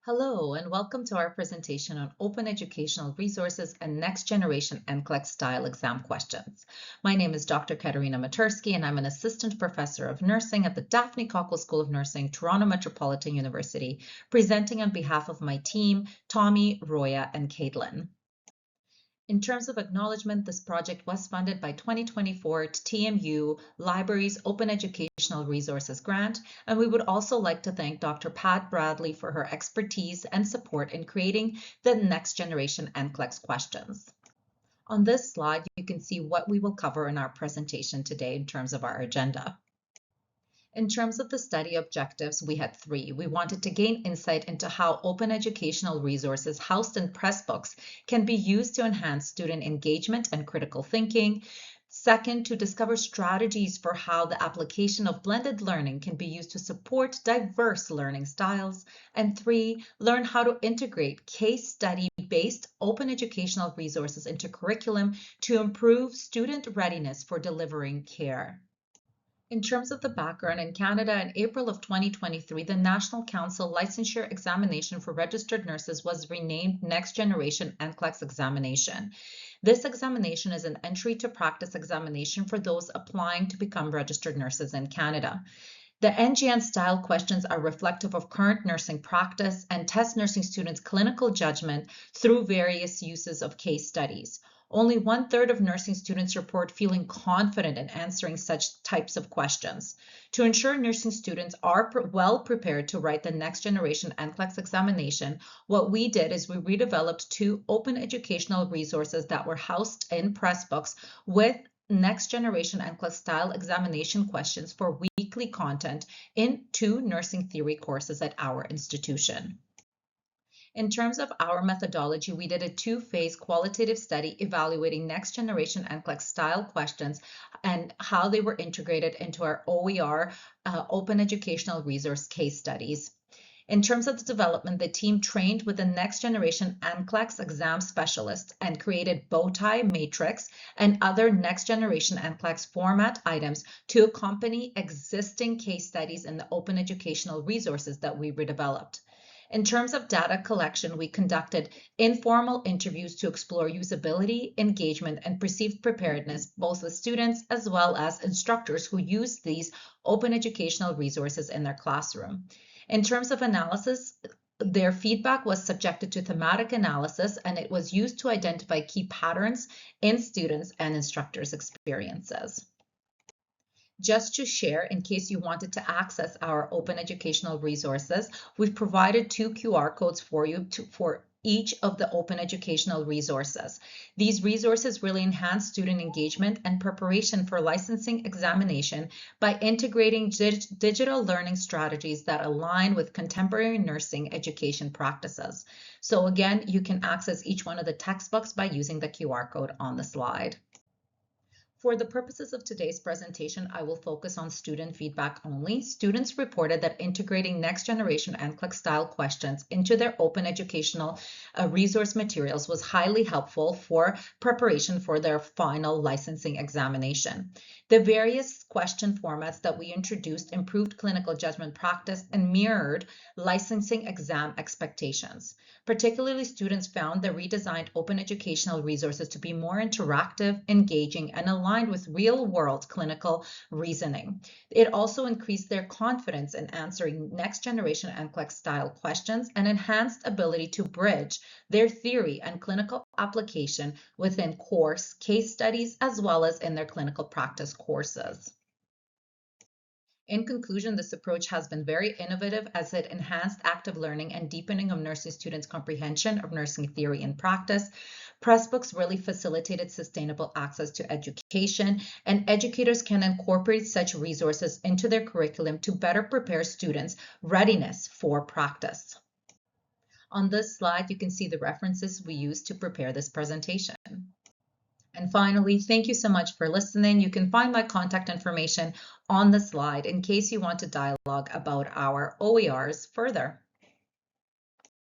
Hello, and welcome to our presentation on open educational resources and next generation NCLEX style exam questions. My name is Dr. Kateryna, and I'm an assistant professor of nursing at the Daphne Cockle School of Nursing, Toronto Metropolitan University, presenting on behalf of my team, Tommy, Roya, and Caitlin. In terms of acknowledgement, this project was funded by 2024 TMU Libraries Open Educational Resources Grant, and we would also like to thank Dr. Pat Bradley for her expertise and support in creating the Next Generation NCLEX questions. On this slide, you can see what we will cover in our presentation today in terms of our agenda. In terms of the study objectives, we had three. We wanted to gain insight into how open educational resources housed in Pressbooks can be used to enhance student engagement and critical thinking. Second, to discover strategies for how the application of blended learning can be used to support diverse learning styles. And three, learn how to integrate case study-based open educational resources into curriculum to improve student readiness for delivering care. In terms of the background, in Canada, in April of 2023, the National Council Licensure Examination for Registered Nurses was renamed Next Generation NCLEX Examination. This examination is an entry to practice examination for those applying to become registered nurses in Canada. The NGN-style questions are reflective of current nursing practice and test nursing students' clinical judgment through various uses of case studies. Only 1/3 of nursing students report feeling confident in answering such types of questions. To ensure nursing students are well prepared to write the Next Generation NCLEX examination, what we did is we redeveloped two open educational resources that were housed in Pressbooks with Next Generation NCLEX style examination questions for weekly content in two nursing theory courses at our institution. In terms of our methodology, we did a two-phase qualitative study evaluating Next Generation NCLEX style questions and how they were integrated into our OER open educational resource case studies. In terms of the development, the team trained with the Next Generation NCLEX exam specialists and created bowtie matrix and other Next Generation NCLEX format items to accompany existing case studies in the open educational resources that we redeveloped. In terms of data collection, we conducted informal interviews to explore usability, engagement, and perceived preparedness, both with students as well as instructors who use these open educational resources in their classroom. In terms of analysis, their feedback was subjected to thematic analysis, and it was used to identify key patterns in students' and instructors' experiences. Just to share, in case you wanted to access our open educational resources, we've provided two QR codes for you for each of the open educational resources. These resources really enhance student engagement and preparation for licensing examination by integrating digital learning strategies that align with contemporary nursing education practices. So again, you can access each one of the textbooks by using the QR code on the slide. For the purposes of today's presentation, I will focus on student feedback only. Students reported that integrating Next Generation NCLEX style questions into their open educational resource materials was highly helpful for preparation for their final licensing examination. The various question formats that we introduced improved clinical judgment practice and mirrored licensing exam expectations. Particularly, students found the redesigned open educational resources to be more interactive, engaging, and aligned with real-world clinical reasoning. It also increased their confidence in answering Next Generation NCLEX style questions and enhanced ability to bridge their theory and clinical application within course case studies as well as in their clinical practice courses. In conclusion, this approach has been very innovative as it enhanced active learning and deepening of nursing students' comprehension of nursing theory and practice. Pressbooks really facilitated sustainable access to education, and educators can incorporate such resources into their curriculum to better prepare students' readiness for practice. On this slide, you can see the references we used to prepare this presentation. And finally, thank you so much for listening. You can find my contact information on the slide in case you want to dialogue about our OERs further.